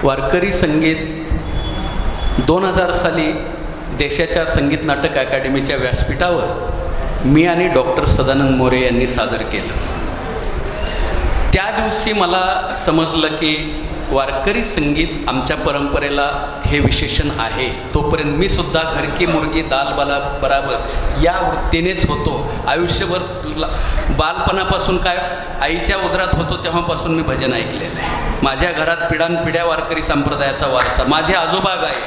वारकरी संगीत 2000 साली देशाच्या संगीत नाटक अकादमीच्या व्यासपीठावर मी आणि डॉक्टर सदानंद मोरे यांनी सादर केलं. त्या दिवशी मला समजलं की वारकरी संगीत आमच्या परंपरेला हे विशेषण आहे. तोपर्यंत मी सुद्धा घर की मुर्गी दाल बाला बराबर या वृत्तीनेच होतो. आयुष्यभर बालपणापासून काय आईच्या उदरात होतो तेव्हापासून मी भजन ऐकलेलं आहे. माझ्या घरात पिढ्यानपिढ्या वारकरी संप्रदायाचा वारसा. माझे आजोबा गायक,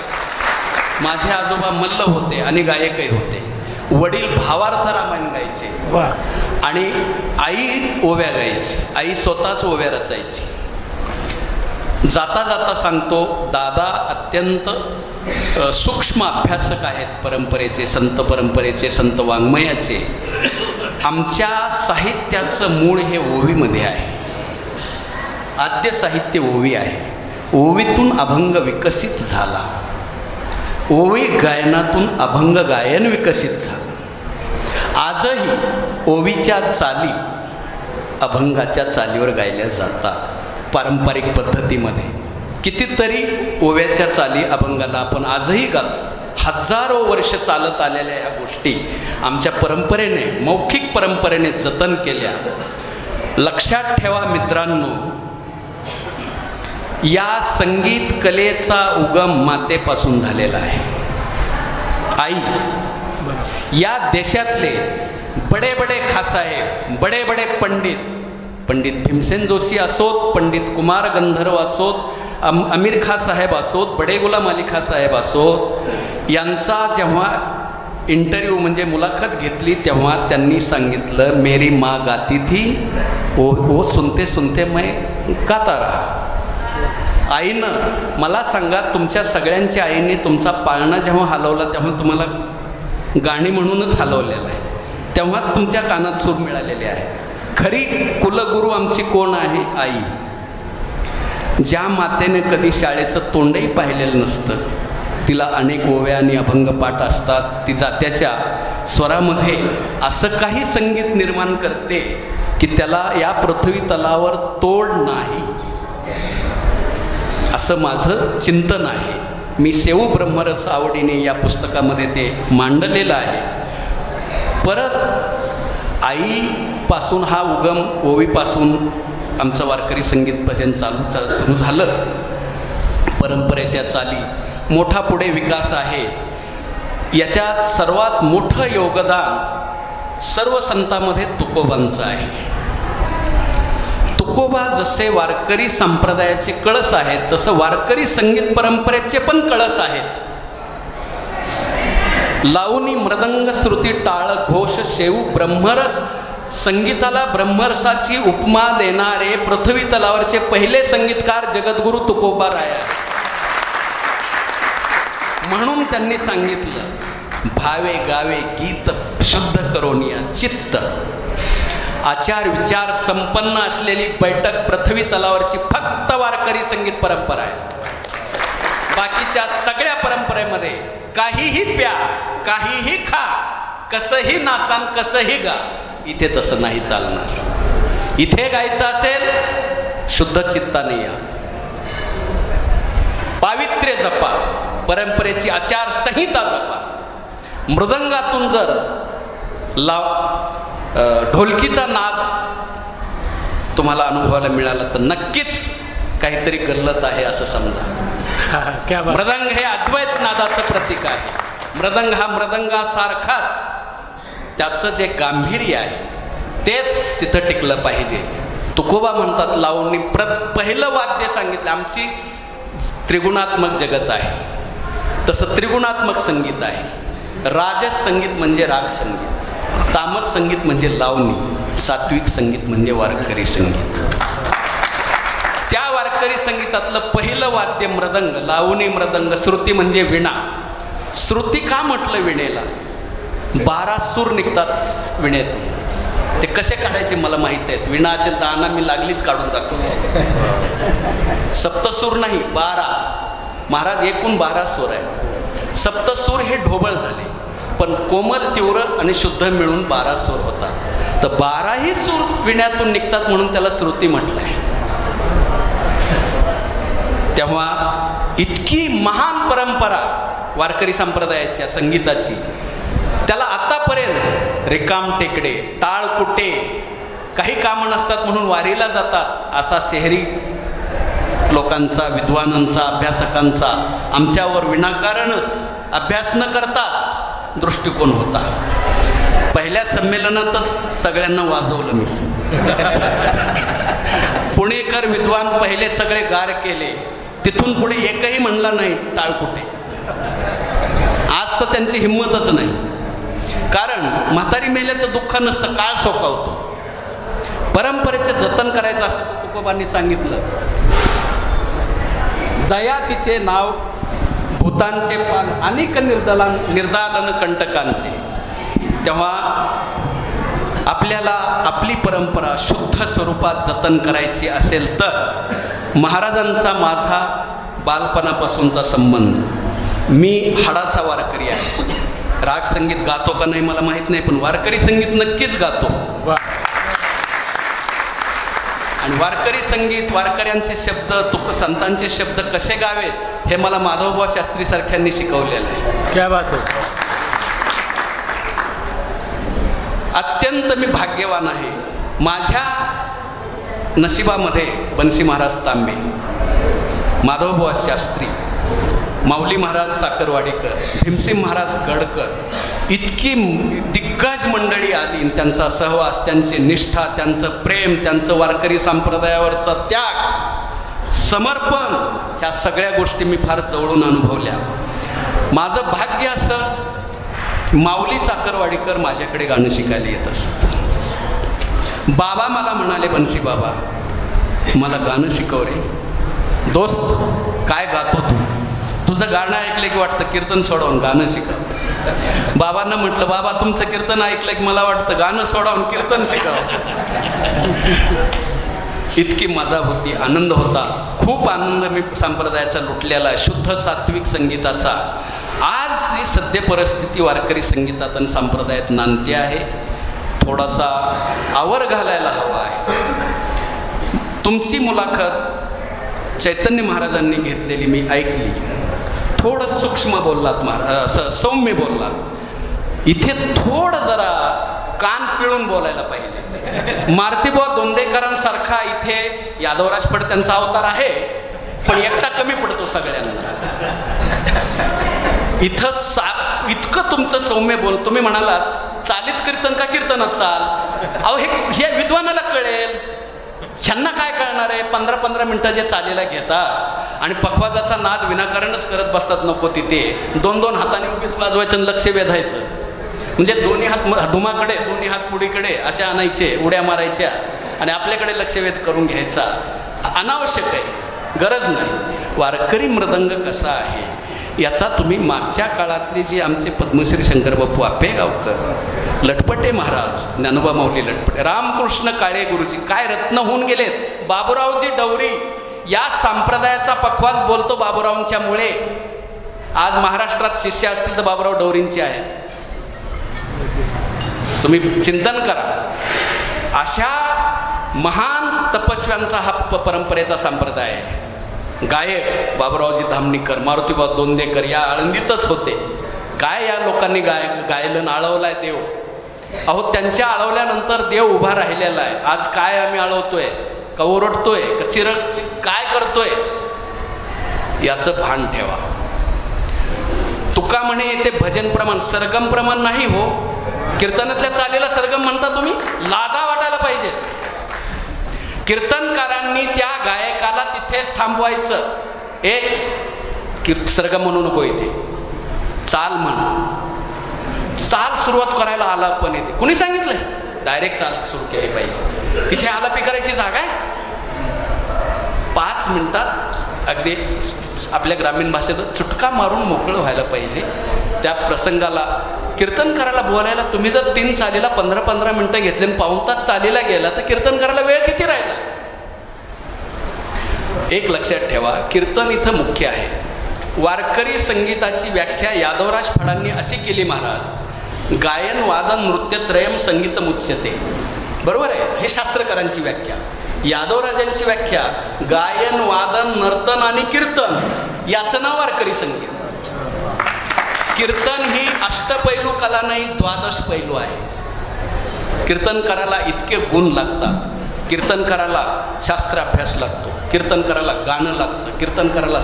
माझे आजोबा मल्ल होते आणि गायकही होते. वडील भावार्थ रामायण गायचे आणि आई ओव्या गायची. आई स्वतःच ओव्या रचायची. जाता जाता सांगतो, दादा अत्यंत सूक्ष्म अभ्यासक आहेत परंपरेचे, संत परंपरेचे, संत वाङ्मयाचे. आमच्या साहित्याचं मूळ हे ओवीमध्ये आहे. आद्य साहित्य ओवी आहे. ओवीतून अभंग विकसित झाला. ओवी गायनातून अभंग गायन विकसित झालं. आजही ओवीच्या चाली अभंगाच्या चालीवर गायल्या जातात पारंपरिक पद्धतीमध्ये. कितीतरी ओव्याच्या चाली अभंगाला आपण आजही गातो. हजारो वर्ष चालत आलेल्या या गोष्टी आमच्या परंपरेने, मौखिक परंपरेने जतन केल्या. लक्षात ठेवा मित्रांनो, या संगीत कलेचा उगम मातेपासून झालेला आहे. आई या देशातले बडे बडे खासाहेब, बडे बडे पंडित भीमसेन जोशी असोत, पंडित कुमार गंधर्व असोत, अमीर खां साहेब असोत, बडे गुलाम अली खां साहेब असोत, यांचा जेव्हा इंटरव्ह्यू म्हणजे मुलाखत घेतली तेव्हा त्यांनी सांगितलं, मेरी माँ गाती थी, वो सुनते सुनते मैं गाता रहा. आईनं मला सांगा, तुमच्या सगळ्यांच्या आईने तुमचा पाळणा जेव्हा हलवला तेव्हा तुम्हाला गाणी म्हणूनच हलवलेला आहे. तेव्हाच तुमच्या कानात सूर मिळालेले आहे. खरी कुलगुरू आमची कोण आहे? आई. ज्या मातेने कधी शाळेचं तोंडही पाहिलेलं नसतं, तिला अनेक ओव्या आणि अभंग पाठ असतात. ती जात्याच्या स्वरामध्ये असं काही संगीत निर्माण करते की त्याला या पृथ्वी तलावर तोड नाही, असं माझं चिंतन आहे. मी सेऊ ब्रह्मरस आवडीने या पुस्तकामध्ये ते मांडलेलं आहे. परत आईपासून हा उगम, ओवीपासून आमचं वारकरी संगीत भजन सुरू झालं. परंपरेच्या चाली मोठा पुढे विकास आहे. याच्यात सर्वात मोठं योगदान सर्व संतांमध्ये तुकोबांचं आहे. तुकोबा जसे वारकरी संप्रदायाचे कळस आहेत, तसं वारकरी संगीत परंपरेचे पण कळस आहेत. लावणी, मृदंग, श्रुती, टाळ, घोष, शेऊ, ब्रह्मरस, संगीताला ब्रह्मरसाची उपमा देणारे पृथ्वी तलावरचे पहिले संगीतकार जगद्गुरु तुकोबा राय. म्हणून त्यांनी सांगितलं, भावे गावे गीत शुद्ध करोनिया चित्त. आचार विचार संपन्न असलेली बैठक पृथ्वी तलावरची फक्त वारकरी संगीत परंपरा आहे. बाकीच्या सगळ्या परंपरेमध्ये काहीही प्या, काहीही खा, कसंही नाचान, कसंही गा, इथे तसं नाही चालणार. इथे गायचं असेल शुद्ध चित्ताने या, पावित्र्य जपा, परंपरेची आचार संहिता जपा. मृदंगातून जर ढोलकीचा नाद तुम्हाला अनुभवायला मिळाला तर नक्कीच काहीतरी गल्लत आहे असं समजा. मृदंग हे अद्वैत नादाचं प्रतीक आहे. मृदंग हा मृदंगासारखाच त्याचं जे गांभीर्य आहे तेच तिथं टिकलं पाहिजे. तुकोबा म्हणतात, लावणी पहिलं वाद्य सांगितलं. आमची त्रिगुणात्मक जगत आहे, तसं त्रिगुणात्मक संगीत आहे. राजस संगीत म्हणजे राग संगीत, तामस संगीत म्हणजे लावणी, सात्विक संगीत म्हणजे वारकरी संगीत. त्या वारकरी संगीतातलं पहिलं वाद्य मृदंग, लावणी, मृदंग. श्रुती म्हणजे विणा. श्रुती का म्हटलं विणेला? 12 सूर निघतात विणेतून. ते कसे काढायचे मला माहिती आहेत. विणा असेल दाना मी लागलीच काढून दाखवतो. सप्तसूर नाही, 12. महाराज एकूण 12 सूर आहे. सप्तसूर हे ढोबळ झाले, पण कोमल, तीव्र आणि शुद्ध मिळून 12 सूर होतात. तर 12ही सूर विण्यातून निघतात म्हणून त्याला श्रुती म्हटलं आहे. तेव्हा इतकी महान परंपरा वारकरी संप्रदायाच्या संगीताची, त्याला आतापर्यंत रिकाम टेकडे, टाळ कुटे, काही कामं नसतात म्हणून वारीला जातात असा शहरी लोकांचा, विद्वानांचा, अभ्यासकांचा आमच्यावर विनाकारणच अभ्यास न करताच दृष्टिकोन होता. पहिल्या संमेलनातच सगळ्यांना वाजवलं मी. पुणेकर विद्वान पहिले सगळे गार केले, तिथून पुढे एकही म्हणला नाही टाळ कुटे. आज तर त्यांची हिंमतच नाही, कारण म्हातारी मेल्याचं दुःख नसतं, काळ सोकावतो. परंपरेचे जतन करायचं असतं. तुकोबांनी सांगितलं, दया तिचे नाव, भूतांचे पान, अनेक निर्दालन कंटकांचे. तेव्हा आपल्याला आपली परंपरा शुद्ध स्वरूपात जतन करायची असेल तर महाराजांचा माझा बालपणापासूनचा संबंध, मी हाडाचा वारकरी आहे. राग संगीत गातो का नाही मला माहीत नाही, पण वारकरी संगीत नक्कीच गातो. आणि वारकरी संगीत, वारकऱ्यांचे शब्द, संतांचे शब्द कसे गावेत हे मला माधवबुवा शास्त्री सारख्यांनी शिकवलेलं आहे. क्या बात आहे. अत्यंत मी भाग्यवान आहे. माझ्या नशिबामध्ये बन्सी महाराज तांबे, माधवबुवा शास्त्री, माऊली महाराज साखरवाडीकर, भीमसिंह महाराज गडकर, इतकी दिग्गज मंडळी आली. त्यांचा सहवास, त्यांची निष्ठा, त्यांचं प्रेम, त्यांचं वारकरी संप्रदायावरचा त्याग, समर्पण, ह्या सगळ्या गोष्टी मी फार जवळून अनुभवल्या. माझं भाग्य असं, माऊली साखरवाडीकर माझ्याकडे गाणं शिकायला येत असत. बाबा मला म्हणाले, बन्सी बाबा मला गाणं शिकव रे. दोस्त काय गातो तू, तुझं गाणं ऐकलं की वाटतं कीर्तन सोडवून गाणं शिकावं. बाबांना म्हटलं, बाबा तुमचं कीर्तन ऐकलं की मला वाटतं गाणं सोडवून कीर्तन शिकावं. इतकी मजा होती, आनंद होता, खूप आनंद मी संप्रदायाचा लुटलेला, शुद्ध सात्विक संगीताचा. आज ही सद्य परिस्थिती वारकरी संगीतात आणि संप्रदायात नांदते आहे. थोडासा आवर घालायला हवा आहे. तुमची मुलाखत चैतन्य महाराजांनी घेतलेली मी ऐकली. थोडं सूक्ष्म बोललात महाराज, सौम्य बोललात. इथे थोडं जरा कान पिळून बोलायला पाहिजे. मारुतीबुवा धोंडेकरांसारखा इथे यादवराज फडत्यांचा अवतार आहे, पण एकटा कमी पडतो सगळ्यांना. इथं इतकं तुमचं सौम्य बोल. तुम्ही म्हणालात चालीत कीर्तन का कीर्तनात चाल. अहो हे विद्वानाला कळेल, ह्यांना काय कळणार आहे. 15-15 मिनटं जे चालीला घेतात आणि पखवाजाचा नाद विनाकारणच करत बसतात नको तिथे. 2-2 हाताने उभीच वाजवायचं आणि लक्ष वेधायचं. म्हणजे दोन्ही हात धुमाकडे, दोन्ही हात पुढीकडे असे आणायचे, उड्या मारायच्या आणि आपल्याकडे लक्षवेध करून घ्यायचा. अनावश्यक आहे, गरज नाही. वारकरी मृदंग कसा आहे याचा तुम्ही मागच्या काळातले जे आमचे पद्मश्री शंकरबापू आपेगावकर, लटपटे महाराज, ज्ञानोबा माऊली लटपटे, रामकृष्ण काळे गुरुजी काय रत्न होऊन गेलेत. बाबूरावजी डवरी या संप्रदायाचा पखवाज बोलतो बाबूरावांच्या मुळे. आज महाराष्ट्रात शिष्य असतील तर बाबूराव डवरींचे आहेत. तुम्ही चिंतन करा. अशा महान तपस्व्यांचा हा परंपरेचा संप्रदाय आहे. गायक बाबूरावजी धामणीकर, मारुतीबा धोंडेकर या आळंदीतच होते. काय या लोकांनी गायलं, आळवलाय देव. अहो त्यांच्या आळवल्यानंतर देव उभा राहिलेला आहे. आज काय आम्ही आळवतोय, का ओरडतोय, का काय करतोय, याचं भान ठेवा. तुका म्हणे ते भजन प्रमाण, सरगम प्रमाण नाही हो. कीर्तनातल्या चालीला सरगम म्हणता तुम्ही, लाजा वाटायला पाहिजे. कीर्तनकारांनी त्या गायकाला तिथेच थांबवायचं. सरगम म्हणू नको, इथे चाल म्हण. चाल सुरुवात करायला आला पण येते. कुणी सांगितलंय डायरेक्ट चाल सुरू केली पाहिजे. तिथे आलापी करायची जागा आहे. 5 मिनिटात अगदी आपल्या ग्रामीण भाषेत चुटका मारून मोकळं व्हायला पाहिजे. त्या प्रसंगाला कीर्तन करायला बोलायला तुम्ही जर 3 चालीला 15-15 मिनिटं घेतले आणि पाऊण तास चालीला गेला तर कीर्तन करायला वेळ किती राहिला. एक लक्षात ठेवा, कीर्तन इथं मुख्य आहे. वारकरी संगीताची व्याख्या यादवराज फडांनी अशी केली महाराज, गायन वादन नृत्य त्रयम संगीतम उच्यते. बरोबर आहे, हे शास्त्रकारांची व्याख्या. यादवराजांची व्याख्या गायन, वादन, नर्तन आणि कीर्तन याचं नाव वारकरी संगीत. कीर्तन ही अष्टपैलू कला नाही, द्वादश पैलू आहे. कीर्तन करायला इतके गुण लागतात, कीर्तन करायला शास्त्राभ्यास लागतो, कीर्तन करायला गाणं लागतं, कीर्तन करायला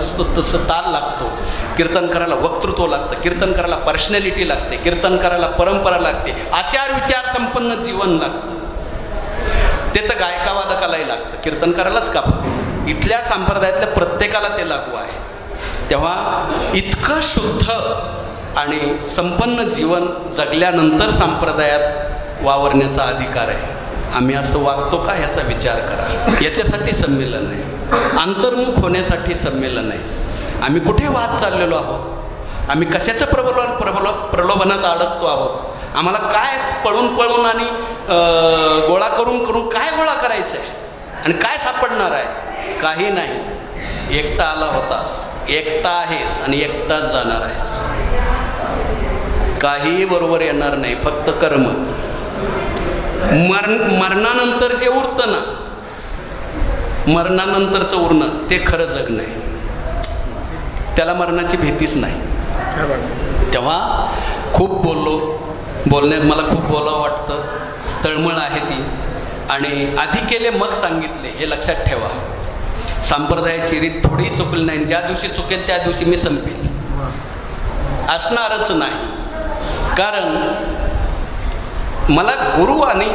ताल लागतो, कीर्तन करायला वक्तृत्व लागतं, कीर्तन करायला पर्सनॅलिटी लागते, कीर्तन करायला परंपरा लागते, आचार विचार संपन्न जीवन लागतं. ते तर गायकावादकालाही लागतं, कीर्तन करायलाच का? इथल्या संप्रदायातल्या प्रत्येकाला ते लागू आहे. तेव्हा इतकं शुद्ध आणि संपन्न जीवन जगल्यानंतर संप्रदायात वावरण्याचा अधिकार आहे. आम्ही असं वागतो का ह्याचा विचार करा. याच्यासाठी संमेलन आहे, अंतर्मुख होण्यासाठी संमेलन आहे. आम्ही कुठे वाद चाललेलो आहोत? आम्ही कशाच्या प्रलोभनात अडकतो आहोत? आम्हाला काय पळून आणि गोळा करून काय गोळा करायचं आहे आणि काय सापडणार आहे? काही नाही. एकटा आला होतास, एकटा आहेस आणि एकटाच जाणार आहेस. काही बरोबर येणार नाही, फक्त कर्म. मरणानंतर जे उरतं ना, मरणानंतरचं उरणं ते खरं जग नाही. त्याला मरणाची भीतीच नाही. तेव्हा खूप बोलण्यात मला खूप बोलावं वाटतं, तळमळ आहे ती. आणि आधी केले मग सांगितले हे लक्षात ठेवा. संप्रदायाची रीत थोडी चुकली नाही. ज्या दिवशी चुकेल त्या दिवशी मी संपेल, असणारच नाही. कारण मला गुरु आणि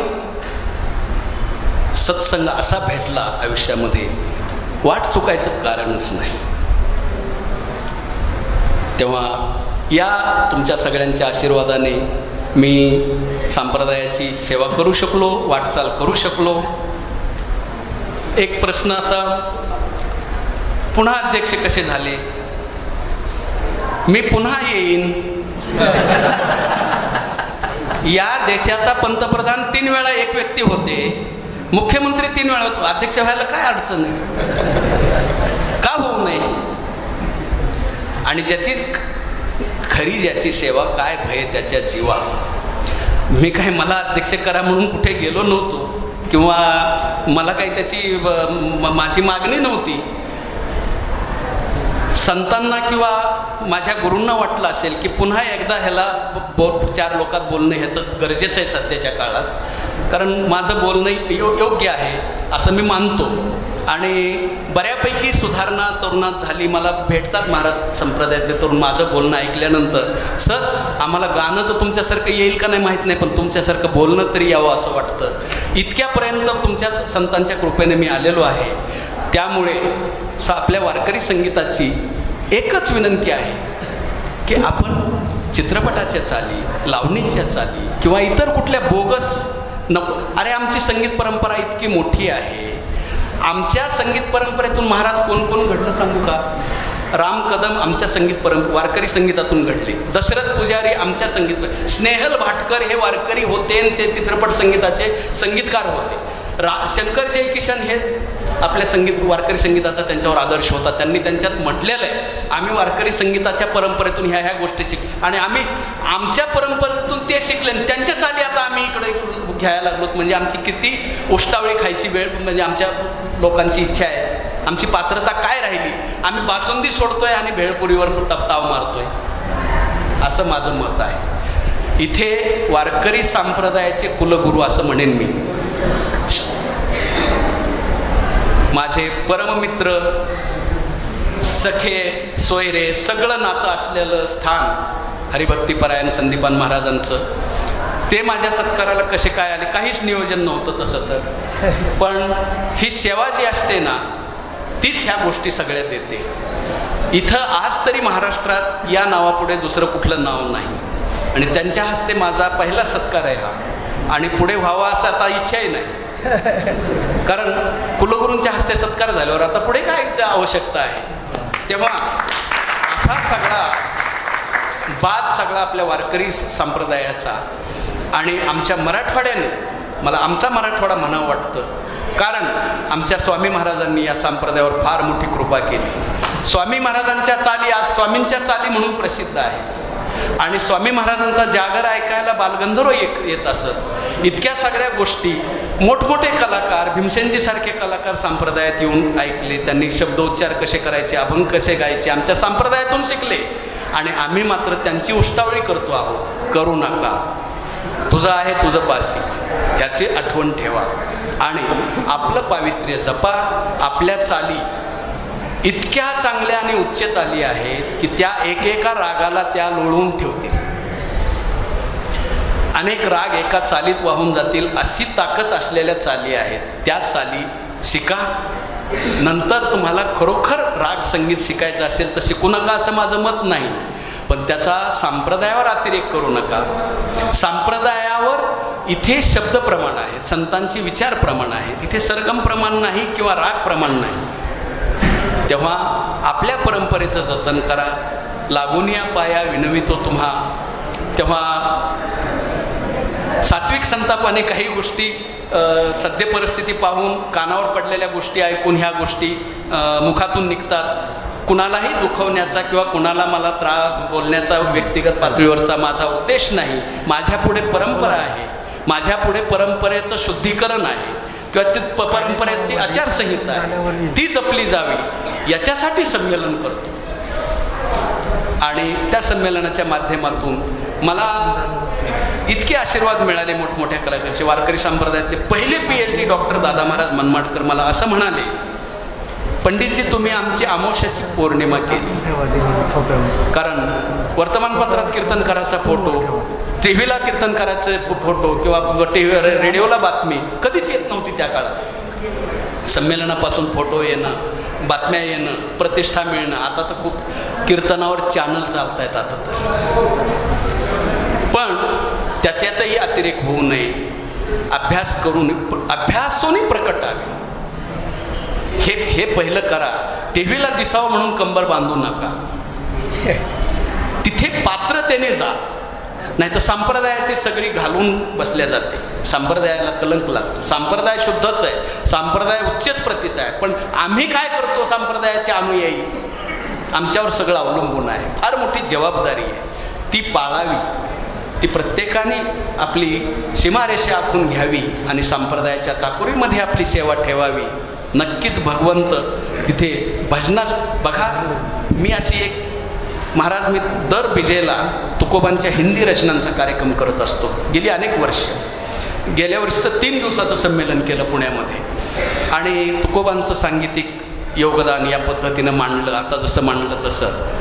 सत्संग असा भेटला आयुष्यामध्ये, वाट चुकायचं कारणच नाही. तेव्हा या तुमच्या सगळ्यांच्या आशीर्वादाने मी संप्रदायाची सेवा करू शकलो, वाटचाल करू शकलो. एक प्रश्न असा, पुन्हा अध्यक्ष कसे झाले? मी पुन्हा येईन. या देशाचा पंतप्रधान 3 वेळा एक व्यक्ती होते, मुख्यमंत्री 3 वेळा होतो. अध्यक्ष व्हायला काय अडचण आहे? का होऊ नये? आणि ज्याची खरी ज्याची सेवा, काय भय त्याच्या जीवा. मी काय मला अध्यक्ष करा म्हणून कुठे गेलो नव्हतो किंवा मला काही त्याची माझी मागणी नव्हती. संतांना किंवा माझ्या गुरूंना वाटलं असेल की पुन्हा एकदा ह्याला 4 लोकात बोलणं ह्याचं गरजेचं आहे सध्याच्या काळात. कारण माझं बोलणं योग्य आहे असं मी मानतो. आणि बऱ्यापैकी सुधारणा तरुणात झाली. मला भेटतात महाराज संप्रदायातले तरुण माझं बोलणं ऐकल्यानंतर, सर आम्हाला गाणं तर तुमच्यासारखं येईल का नाही माहीत नाही, पण तुमच्यासारखं बोलणं तरी यावं असं वाटतं. इतक्यापर्यंत तुमच्या संतांच्या कृपेने मी आलेलो आहे. त्यामुळे आपल्या वारकरी संगीताची एकच विनंती आहे की आपण चित्रपटाच्या चाली, लावणीच्या चाली किंवा इतर कुठल्या बोगस नको. अरे आमची संगीत परंपरा इतकी मोठी आहे. आमच्या संगीत परंपरेतून महाराज कोण कोण घडलं सांगू का? राम कदम आमच्या संगीत वारकरी संगीतातून घडले. दशरथ पुजारी आमच्या संगीत, स्नेहल भाटकर हे वारकरी होते आणि ते चित्रपट संगीताचे संगीतकार होते. शंकर जयकिशन हे आपल्या वारकरी संगीताचा त्यांच्यावर आदर्श होता. त्यांनी त्यांच्यात म्हटलेलं आहे आम्ही वारकरी संगीताच्या परंपरेतून ह्या गोष्टी आणि आम्ही आमच्या परंपरेतून ते शिकले आणि त्यांच्या चाली आता आम्ही इकडे घ्यायला लागलोत. म्हणजे आमची किती उष्टावळी खायची वेळ, म्हणजे आमच्या लोकांची इच्छा आहे, आमची पात्रता काय राहिली? आम्ही बासुंदी सोडतोय आणि भेळपुरीवर ताव मारतोय, असं माझं मत आहे. इथे वारकरी संप्रदायाचे कुलगुरू असं म्हणेन मी. माझे परममित्र, सखे, सोयरे सगळं नातं असलेलं स्थान हरिभक्तीपरायण संदीपान महाराजांचं, ते माझ्या सत्काराला कसे काय आले काहीच नियोजन नव्हतं तसं तर. पण ही सेवा जी असते ना तीच ह्या गोष्टी सगळ्या देते. इथं आज तरी महाराष्ट्रात या नावापुढे दुसरं कुठलं नाव नाही आणि त्यांच्या हस्ते माझा पहिला सत्कार आहे हा. आणि पुढे व्हावा असं आता इच्छाही नाही, कारण कुलगुरूंच्या हस्ते सत्कार झाल्यावर आता पुढे काय आवश्यकता आहे. तेव्हा असा सगळा बाज सगळा आपल्या वारकरी संप्रदायाचा आणि आमच्या मराठवाड्याने, मला आमचा मराठवाडा म्हणावं वाटतं, कारण आमच्या स्वामी महाराजांनी या संप्रदायावर फार मोठी कृपा केली. स्वामी महाराजांच्या चाली आज स्वामींच्या चाली म्हणून प्रसिद्ध आहे. आणि स्वामी महाराजांचा जागर ऐकायला बालगंधर्व येत असत. इतक्या सगळ्या गोष्टी मोठमोठे कलाकार, भीमसेनजी सारखे कलाकार संप्रदायात येऊन ऐकले. त्यांनी शब्दोच्चार कसे करायचे, अभंग कसे गायचे आमच्या संप्रदायातून शिकले. आणि आम्ही मात्र त्यांची उष्टावळी करतो आहोत. करू नका, तुझं आहे तुझं पासी, याची आठवण ठेवा आणि आपलं पावित्र्य जपा. आपल्या चाली इतक्या चांगल्या आणि उच्च चाली आहेत की त्या एकेका रागाला त्या लोळवून ठेवतील. अनेक राग एका चालीत वाहून जातील अशी ताकद असलेल्या चाली आहेत. त्या चाली शिका. नंतर तुम्हाला खरोखर राग संगीत शिकायचं असेल तर शिकू नका असं माझं मत नाही, पण त्याचा संप्रदायावर अतिरेक करू नका. संप्रदायावर इथे शब्द प्रमाण आहे, संतांची विचार प्रमाण आहे, तिथे सरगम प्रमाण नाही किंवा राग प्रमाण नाही. तेव्हा आपल्या परंपरेचं जतन करा. लागून या पाया विनवितो तुम्हा. तेव्हा सात्विक संतापाने काही गोष्टी सद्य परिस्थिती पाहून कानावर पडलेल्या गोष्टी ऐकून ह्या गोष्टी मुखातून निघतात. कुणालाही दुखवण्याचा किंवा कुणाला मला बोलण्याचा व्यक्तिगत पातळीवरचा माझा उद्देश नाही. माझ्यापुढे परंपरा आहे, माझ्यापुढे परंपरेचं शुद्धीकरण आहे किंवा परंपरेची आचारसंहिता आहे, ती जपली जावी याच्यासाठी संमेलन करतो. आणि त्या संमेलनाच्या माध्यमातून मला इतके आशीर्वाद मिळाले मोठमोठ्या कलाकारांचे. वारकरी संप्रदायातले पहिले PhD डॉक्टर दादा महाराज मनमाडकर मला असं म्हणाले, पंडितजी तुम्ही आमची अमावस्याची पौर्णिमा केली. कारण वर्तमानपत्रात कीर्तनकाराचा फोटो, टीव्हीला कीर्तनकाराचे फोटो किंवा रेडिओला बातमी कधीच येत नव्हती त्या काळात. संमेलनापासून फोटो येणं, बातम्या येणं, प्रतिष्ठा मिळणं. आता तर खूप कीर्तनावर चॅनल चालत आहेत आता तर. पण त्याच्यातही अतिरेक होऊ नये. अभ्यास करून अभ्यासूनही प्रकटावे हे पहिलं करा. टीव्हीला दिसावं म्हणून कंबर बांधू नका. तिथे पात्रतेने जा, नाही तर संप्रदायाची सगळी घालून बसल्या जाते. संप्रदायाला कलंक लागतो. संप्रदाय शुद्धच आहे, संप्रदाय उच्चच प्रतीचा आहे, पण आम्ही काय करतो संप्रदायाचे अनुयायी, आमच्यावर सगळं अवलंबून आहे. फार मोठी जबाबदारी आहे, ती पाळावी. ती प्रत्येकाने आपली सीमारेषा आखून घ्यावी आणि संप्रदायाच्या चाकोरीमध्ये आपली सेवा ठेवावी. नक्कीच भगवंत तिथे भजनास. बघा मी अशी एक महाराज, मी दर विजेला तुकोबांच्या हिंदी रचनांचा कार्यक्रम करत असतो गेली अनेक वर्ष. गेल्या वर्षी तर 3 दिवसाचं संमेलन केलं पुण्यामध्ये आणि तुकोबांचं सांगीतिक योगदान या पद्धतीनं मांडलं. आता जसं मांडलं तसं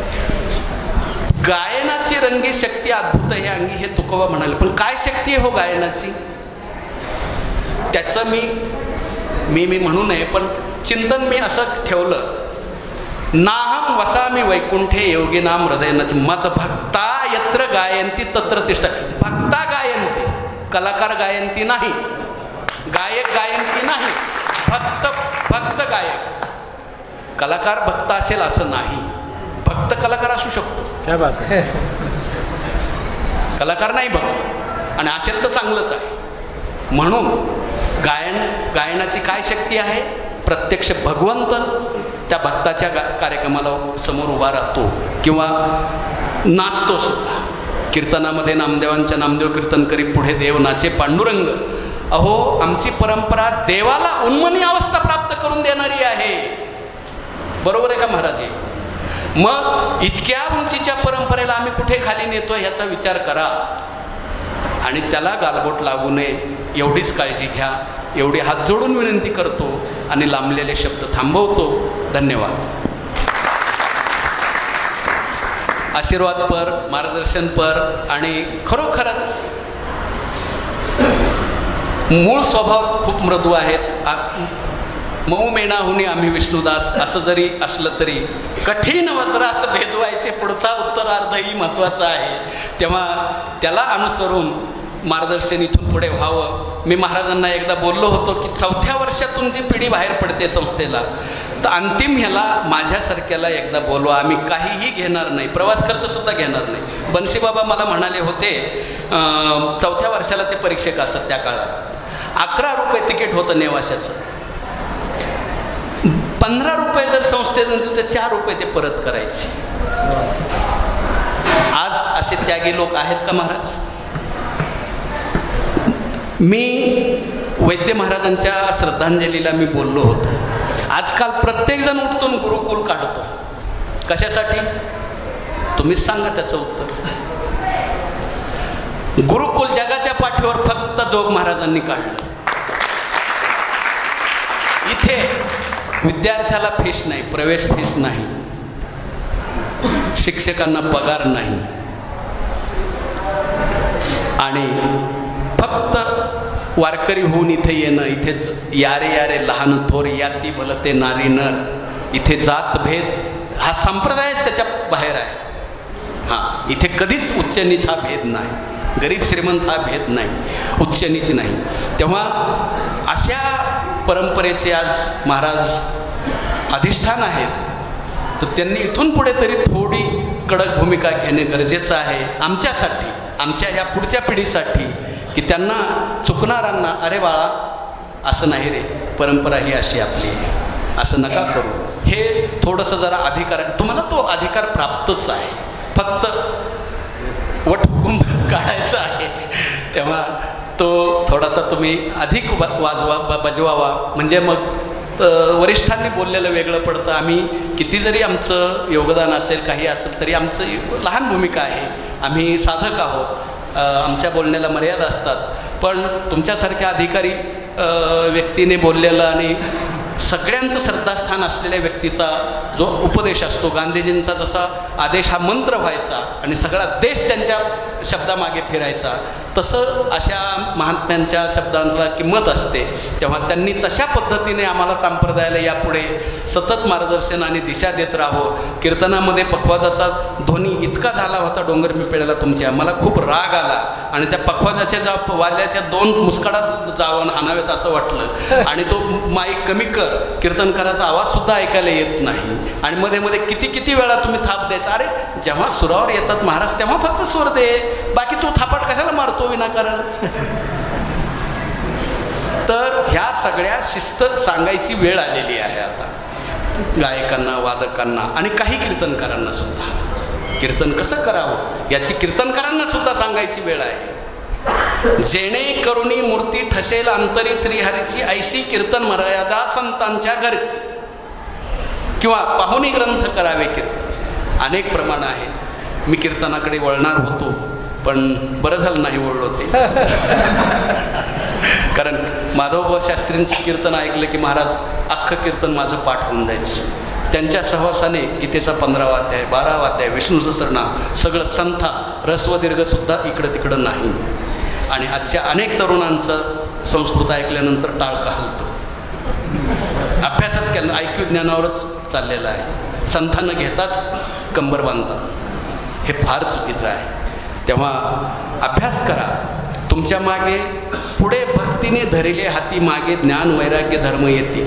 गायनाची रंगी शक्ती अद्भुत आहे अंगी, हे तुकोबा म्हणाले. पण काय शक्ती आहे हो गायनाची, त्याचं मी म्हणू नये, पण चिंतन मी असं ठेवलं. नाहम वसामी वैकुंठे योगी नाम हृदयनच मद भक्ता यत्र गायंती तत्र तिष्ठ. भक्ता गायंती, कलाकार गायंती नाही, गायक गायंती नाही, भक्त गायक. कलाकार भक्त असेल असं नाही, भक्त कलाकार असू शकतो. क्या बात आहे. कलाकार नाही भक्त, आणि असेल तर चांगलंच आहे. म्हणून गायनाची काय शक्ती आहे, प्रत्यक्ष भगवंत त्या भक्ताच्या कार्यक्रमाला समोर उभा राहतो किंवा नाचतो सुद्धा. कीर्तनामध्ये नामदेवांच्या नामदेव कीर्तन करी पुढे देव नाचे पांडुरंग. अहो आमची परंपरा देवाला उन्मनी अवस्था प्राप्त करून देणारी आहे. बरोबर आहे का महाराज? मग इतक्या उंचीच्या परंपरेला आम्ही कुठे खाली नेतो याचा विचार करा आणि त्याला गालबोट लागू नये एवढीच काळजी घ्या. एवढी हात जोडून विनंती करतो आणि लांबलेले शब्द थांबवतो. धन्यवाद. आशीर्वादपर, मार्गदर्शनपर आणि खरोखरच मूळ स्वभाव खूप मृदू आहेत. मऊ मेणाहुनी आम्ही विष्णुदास असं जरी असलं तरी कठीण वज्रास भेदवायचे पुढचा उत्तरार्धही महत्त्वाचा आहे. तेव्हा त्याला अनुसरून मार्गदर्शन इथून पुढे व्हावं. मी महाराजांना एकदा बोललो होतो की 4थ्या वर्षातून जी पिढी बाहेर पडते संस्थेला, तर अंतिम ह्याला माझ्यासारख्याला एकदा बोलवा. आम्ही काहीही घेणार नाही, प्रवास खर्चसुद्धा घेणार नाही. बन्सीबाबा मला म्हणाले होते 4थ्या वर्षाला ते परीक्षक असत त्या काळात 11 रुपये तिकीट होतं नेवाशाचं. 15 रुपये जर संस्थेनं दिलं तर 4 रुपये ते परत करायचे. आज असे त्यागी लोक आहेत का महाराज? मी वैद्य महाराजांच्या श्रद्धांजलीला मी बोललो होतो, आजकाल प्रत्येकजण उठून गुरुकुल काढतो. कशासाठी? तुम्हीच सांगा त्याचं उत्तर. गुरुकुल जगाच्या पाठीवर फक्त जोग महाराजांनी काढलं. इथे विद्यार्थ्याला फीस नाही, प्रवेश फीस नाही, शिक्षकांना पगार नाही, आणि फक्त वारकरी होऊन इथे येणं, इथेच यारे यारे लहान थोर याती भलते नारी नर, इथे जात भेद हा संप्रदायच त्याच्या बाहेर आहे. हां, इथे कधीच उच्च नीच हा भेद नाही, गरीब श्रीमंत हा भेद नाही, उच्च नीच नाही. तेव्हा अशा परंपरेचे आज महाराज अधिष्ठान आहेत, तर त्यांनी इथून पुढे तरी थोडी कडक भूमिका घेणे गरजेचं आहे आमच्यासाठी, आमच्या ह्या पुढच्या पिढीसाठी, की त्यांना चुकणाऱ्यांना अरे बाळा असं नाही रे, परंपरा ही अशी आपली आहे, असं नका करू. हे थोडंसं जरा अधिकार, तुम्हाला तो अधिकार प्राप्तच आहे, फक्त वटहुकूम काढायचा आहे. तेव्हा तो थोडासा तुम्ही अधिक बजवावा. म्हणजे मग वरिष्ठांनी बोललेलं वेगळं पडतं. आम्ही किती जरी आमचं योगदान असेल, काही असेल, तरी आमचं लहान भूमिका आहे, आम्ही साधक आहोत, आमच्या बोलण्याला मर्यादा असतात. पण तुमच्यासारख्या अधिकारी व्यक्तीने बोललेलं आणि सगळ्यांचं श्रद्धास्थान असलेल्या व्यक्तीचा जो उपदेश असतो, गांधीजींचा जसा आदेश हा मंत्र व्हायचा आणि सगळा देश त्यांच्या शब्दामागे फिरायचा, तसं अशा महात्म्यांच्या शब्दांना किंमत असते. तेव्हा त्यांनी तशा पद्धतीने आम्हाला संप्रदायाला यापुढे सतत मार्गदर्शन आणि दिशा देत राहो. कीर्तनामध्ये पखवाजाचा ध्वनी इतका झाला होता डोंगर मी पेळाला तुमच्या, मला खूप राग आला आणि त्या पखवाजाच्या वाल्याच्या 2 मुस्कडात जावं हाणावेत असं वाटलं. आणि तो माईक कमी कर, कीर्तनकाराचा आवाजसुद्धा ऐकायला येत नाही, आणि मध्ये मध्ये किती वेळा तुम्ही थाप द्यायचा. अरे जेव्हा सुरावर येतात महाराज तेव्हा फक्त स्वर दे, बाकी तू थापाट कशाला मारतो विनाकारण? तर ह्या सगळ्या शिस्त सांगायची वेळ आलेली आहे आता गायकांना, वादकांना आणि काही कीर्तनकारांना सुद्धा. कीर्तन कसं करावं याची कीर्तनकारांना सुद्धा सांगायची वेळ आहे. जेणे करुणी मूर्ती ठसेल अंतरी श्रीहरीची, ऐशी कीर्तन मर्यादा संतांच्या घरची, किंवा पाहुणी ग्रंथ करावे कीर्तन. अनेक प्रमाण आहे. मी कीर्तनाकडे वळणार होतो, पण बरं झालं नाही वळलो ते. कारण माधवबाबा शास्त्रींचं कीर्तन ऐकलं की महाराज अख्खं कीर्तन माझं पाठ होऊन जायचं. त्यांच्या सहवासाने गीतेचा 15वा अध्याय, 12वा अध्याय, विष्णू सहस्रनाम सगळं संथा, ऱ्हस्व दीर्घसुद्धा इकडं तिकडं नाही. आणि आजच्या अनेक तरुणांचं संस्कृत ऐकल्यानंतर टाळकं हलतं. अभ्यासच केला, ऐक्यू ज्ञानावरच चाललेला आहे, संथानं घेताच कंबर बांधतात. हे फार चुकीचं आहे. तेव्हा अभ्यास करा. तुमच्या मागे पुढे भक्तीने धरिले हाती, मागे ज्ञान वैराग्य धर्म येते.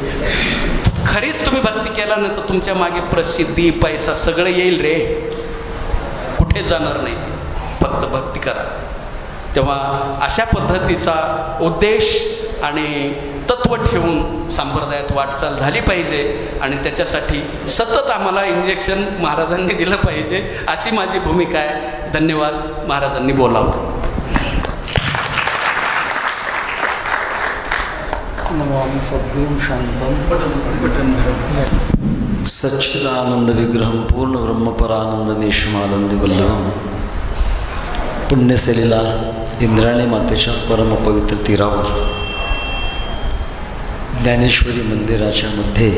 खरीच तुम्ही भक्ती केला ना तर तुमच्या मागे प्रसिद्धी, पैसा सगळं येईल रे, कुठे जाणार नाही. फक्त भक्ती करा. तेव्हा अशा पद्धतीचा उद्देश आणि तत्व ठेवून संप्रदायात वाटचाल झाली पाहिजे, आणि त्याच्यासाठी सतत आम्हाला इंजेक्शन महाराजांनी दिलं पाहिजे, अशी माझी भूमिका आहे. धन्यवाद. महाराजांनी बोलावं. सद्गुरु शांतम सच्चिदानंद विग्रहम पूर्ण ब्रह्मपरानंद नेशमानंद वल्लभम. पुण्यशैलीला इंद्रायणी मातेच्या परमपवित्र तीरावर ज्ञानेश्वरी मंदिराच्या मध्ये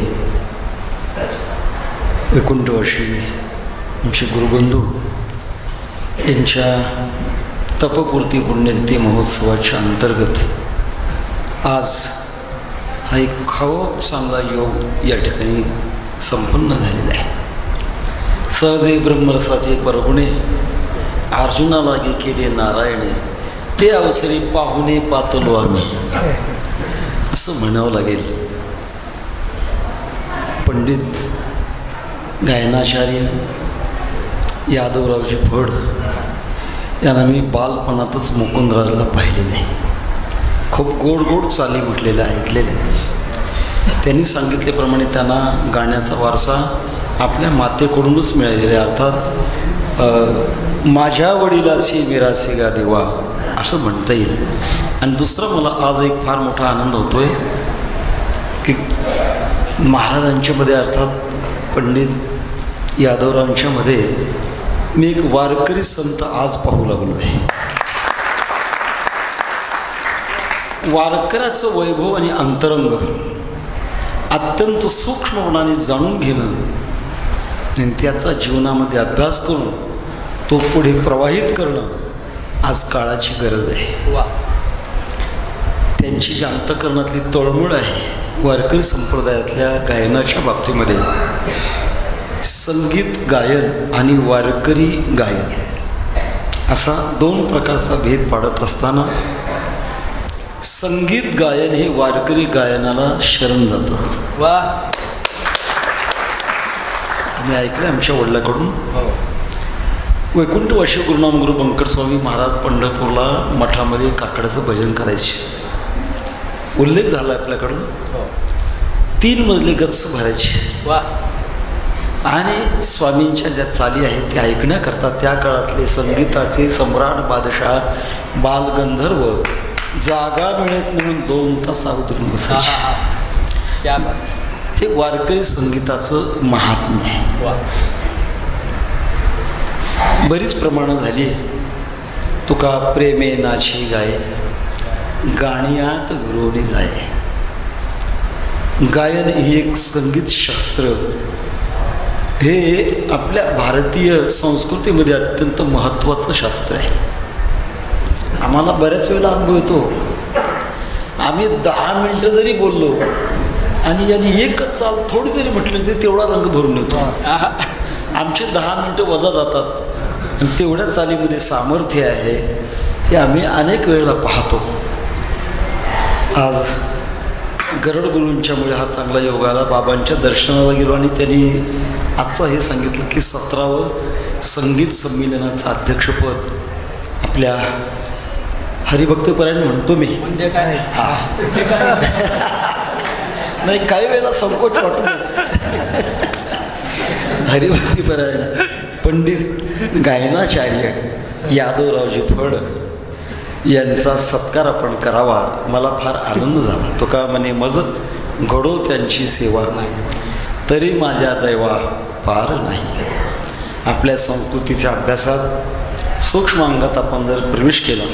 वैकुंठवासी आमचे गुरुबंधू यांच्या तपपूर्ती पुण्यतिथी महोत्सवाच्या अंतर्गत आज हा एक खूप चांगला योग या ठिकाणी संपन्न झालेला आहे. सहजे ब्रह्मरसाचे परगुणे अर्जुनाला गे केले नारायणे, ते अवसरी पाहुणे पातलो आम्ही, असं म्हणावं लागेल. पंडित गायनाचार्य यादवरावजी फड यांना मी बालपणातच मुकुंदराजला पाहिलेले आहे. खूप गोड गोड चाली म्हटलेल्या ऐकलेल्या. त्यांनी सांगितल्याप्रमाणे त्यांना गाण्याचा वारसा आपल्या मातेकडूनच मिळालेला आहे. अर्थात माझ्या वडिलाची मिरासी गा देवा असं म्हणता येईल. आणि दुसरं मला आज एक फार मोठा आनंद होतोय की महाराजांच्यामध्ये अर्थात पंडित यादवरावांच्यामध्ये मी एक वारकरी संत आज पाहू लागलो आहे. वारकऱ्याचं वैभव आणि अंतरंग अत्यंत सूक्ष्मपणाने जाणून घेणं आणि त्याचा जीवनामध्ये अभ्यास करून तो पुढे प्रवाहित करणं आज काळाची गरज आहे. त्यांची जी अंतःकरणातली तळमळ आहे वारकरी संप्रदायातल्या गायनाच्या बाबतीमध्ये, संगीत गायन आणि वारकरी गायन असा दोन प्रकारचा भेद पाडत असताना संगीत गायन हे वारकरी गायनाला शरण जातं. वा. आम्ही ऐकलं आमच्या वडिलांकडून. वैकुंठवासी गुरुनाम गुरु बंकट स्वामी महाराज पंढरपूरला मठामध्ये काकड्याचं भजन करायचे. उल्लेख झाला आपल्याकडून. 3 मजले गच्च भरायचे. वा. आणि स्वामींच्या ज्या चाली आहेत त्या ऐकण्याकरता त्या काळातले संगीताचे सम्राट बादशाह बालगंधर्व जागा मिळत म्हणून 2 तास अवतरून बसायचे. हे वारकरी संगीताचं महात्म्य आहे. बरीच प्रमाणं झाली. तुका प्रेमे नाची गाय गाणियात गुरुनी जाय. गायन ही एक संगीत शास्त्र हे आपल्या भारतीय संस्कृतीमध्ये अत्यंत महत्त्वाचं शास्त्र आहे. आम्हाला बऱ्याच वेळेला अनुभव येतो. आम्ही 10 मिनटं जरी बोललो आणि यांनी एकच चाल थोडी जरी म्हटलं तरी तेवढा रंग भरून येतो. आमचे 10 मिनटं वजा जातात आणि तेवढ्या चालीमध्ये सामर्थ्य आहे हे आम्ही अनेक वेळेला पाहतो. आज गरुड गुरूंच्यामुळे हा चांगला योग आला. बाबांच्या दर्शनाला गेलो आणि त्यांनी आजचं हे सांगितलं की 17वं संगीत संमेलनाचं अध्यक्षपद आपल्या हरिभक्तपरायण म्हणतो मी. म्हणजे काय? नाही, काही वेळेला संकोच वाटतो. हरिभक्तीपरायण पंडित गायनाचार्य यादवरावजी फड यांचा सत्कार आपण करावा. मला फार आनंद झाला. तो का म्हणे मज घडो त्यांची सेवा तरी माझ्या दैवा पार नाही. आपल्या संस्कृतीच्या अभ्यासात सूक्ष्म अंगात आपण जर प्रवेश केला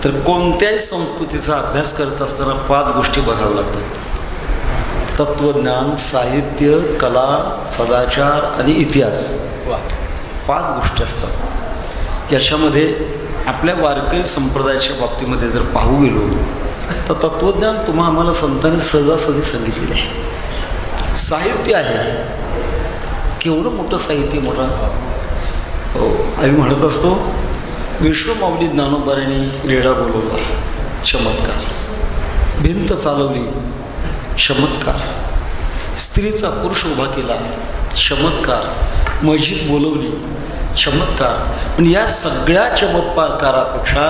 तर कोणत्याही संस्कृतीचा अभ्यास करत असताना 5 गोष्टी बघाव्या लागतात. तत्त्वज्ञान, साहित्य, कला, सदाचार आणि इतिहास. 5 गोष्टी असतात. याच्यामध्ये आपल्या वारकरी संप्रदायाच्या बाबतीमध्ये जर पाहू गेलो तर तत्त्वज्ञान तुम्हा आम्हाला संतांनी सहजासहजी सांगितलेलं आहे. साहित्य आहे, केवढं मोठं साहित्य मोठं. हो, आम्ही म्हणत असतो विश्वमाऊली ज्ञानोबारांनी रेडा बोलवला, चमत्कार. भिंत चालवली, चमत्कार. स्त्रीचा पुरुष उभा केला, चमत्कार. मस्जिद बोलवली, चमत्कार. पण या सगळ्या चमत्कारापेक्षा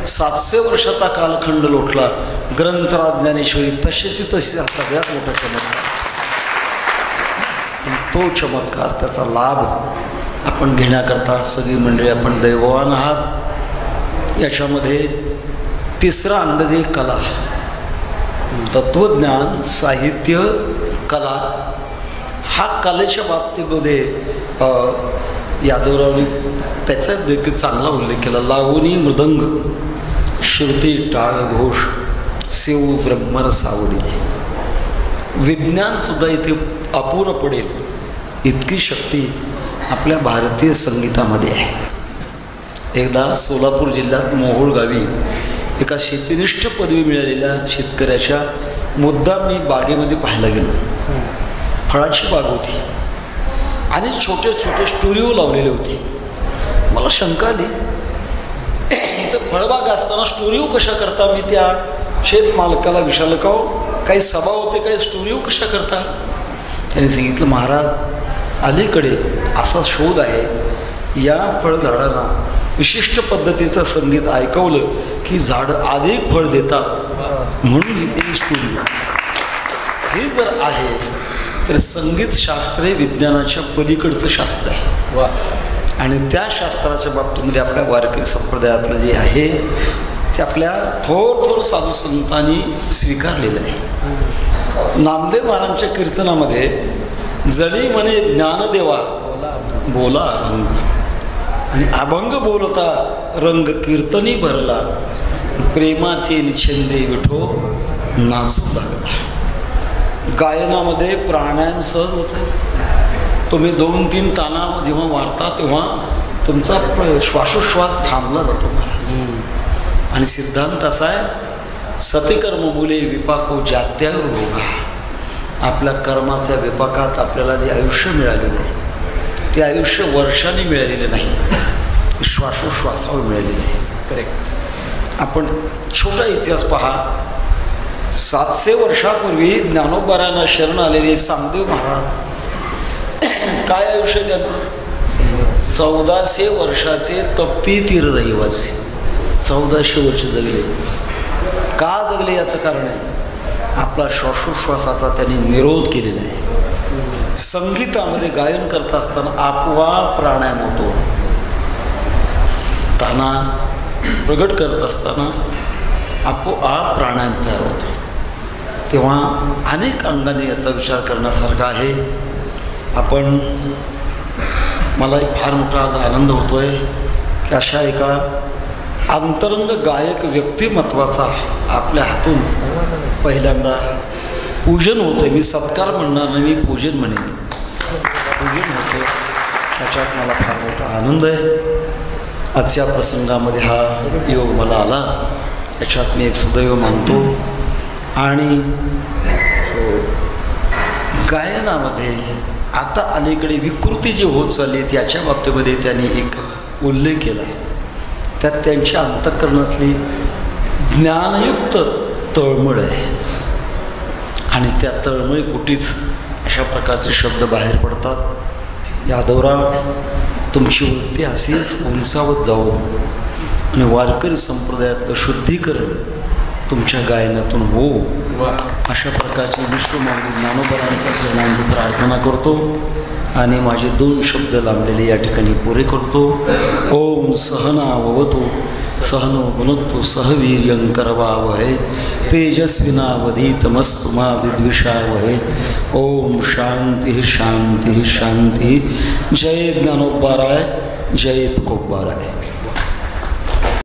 700 वर्षाचा कालखंड लोटला ग्रंथराज ज्ञानेश्वरी तशीची तशी हा सगळ्यात मोठा चमत्कार. तो चमत्कार, त्याचा लाभ आपण घेण्याकरता सगळी मंडळी आपण दैववान आहात. याच्यामध्ये 3रा अंग जे कला, तत्त्वज्ञान, साहित्य, कला. हा कलेच्या बाबतीमध्ये यादवरावने त्याचा देखील चांगला उल्लेख केला. लावणी मृदंग, श्रुती टाळ घोष, सेऊ ब्रह्मर सावडी. विज्ञानसुद्धा इथे अपूर्ण पडेल इतकी शक्ती आपल्या भारतीय संगीतामध्ये आहे. एकदा सोलापूर जिल्ह्यात मोहोळ गावी एका शेतीनिष्ठ पदवी मिळालेल्या शेतकऱ्याच्या मुद्दाम मी बागेमध्ये पाहायला गेलो. फळाची बाग होती आणि छोटे छोटे स्टुडिओ लावलेले होते. मला शंका आली, इथं फळबाग असताना स्टुडिओ कशा करता? मी त्या शेत मालकाला विचारलं, का काही सभा होते, काही स्टुडिओ कशा करता? त्यांनी सांगितलं, महाराज अलीकडे असा शोध आहे, या फळझाडांना विशिष्ट पद्धतीचं संगीत ऐकवलं की झाडं अधिक फळ देतात, म्हणून इथे स्टुडिओ. हे जर आहे तर संगीत शास्त्र हे विज्ञानाच्या पलीकडचं शास्त्र आहे. आणि त्या शास्त्राच्या बाबतीमध्ये आपल्या वारकरी संप्रदायातलं जे आहे ते आपल्या थोर साधू संतांनी स्वीकारलेलं आहे. नामदेव महाराजांच्या कीर्तनामध्ये जडी म्हणे ज्ञानदेवा बोला अभंग, आणि अभंग बोलता रंग कीर्तनी भरला, प्रेमाचे निछंदे विठो नाचू लागला. गायनामध्ये प्राणायाम सहज होतं. तुम्ही 2-3 ताना जेव्हा वाढता तेव्हा तुमचा श्वासोश्वास थांबला जातो महाराज. आणि सिद्धांत असा आहे, सतिकर्म मुले विपाको जात्यावर भोगा. आपल्या कर्माच्या विपाकात आपल्याला जे आयुष्य मिळालेलं आहे ते आयुष्य वर्षांनी मिळालेलं नाही, श्वासोश्वासावर मिळालेलं आहे. करेक्ट. आपण छोटा इतिहास पहा. 700 वर्षापूर्वी ज्ञानोबारांना शरण आलेले सामदेव महाराज, काय आयुष्य त्यांचं? 1400 वर्षाचे तप्ती तीर रहिवासी 1400 वर्ष जगले. का जगले याचं कारण आहे, आपला श्वासोश्वासाचा त्यांनी निरोध केलेला आहे. संगीतामध्ये गायन करत असताना आपोआप प्राणायाम होतो. ताना प्रगट करत असताना आपोआप प्राणायाम तयार होतो. तेव्हा अनेक अंगाने याचा विचार करण्यासारखा आहे. आपण मला एक फार मोठा आज आनंद होतो आहे की अशा एका अंतरंग गायक व्यक्तिमत्वाचा आपल्या हातून पहिल्यांदा पूजन होतं आहे. मी सत्कार म्हणणार नाही, मी पूजन म्हणेन. पूजन होतं, त्याच्यात मला फार मोठा आनंद आहे. आजच्या प्रसंगामध्ये हा योग मला आला, त्याच्यात मी एक सुदैव मानतो. आणि गायनामध्ये आता अलीकडे विकृती जी होत चालली त्याच्या बाबतीमध्ये त्यांनी एक उल्लेख केला आहे. त्यात त्यांच्या अंतःकरणातली ज्ञानयुक्त तळमळ आहे, आणि त्या तळमळीपोटीच अशा प्रकारचे शब्द बाहेर पडतात. यादवराव, तुमची वृत्ती अशीच उंचावत जाऊ आणि वारकरी संप्रदायातलं शुद्धीकरण तुमच्या गायनातून हो, अशा प्रकारची विश्वमानवी ज्ञानोबारांच्या चरणांची प्रार्थना करतो. आणि माझे 2 शब्द लांबलेले या ठिकाणी पुरे करतो. ओम सहनाववतु सहनो भुनक्तु सहवीर्यं करवावहै तेजस्विनावधीतमस्तु मा विद्विषावहै. ओम शांती शांती शांती. जय ज्ञानोबाराय, जय तुकोबाराय.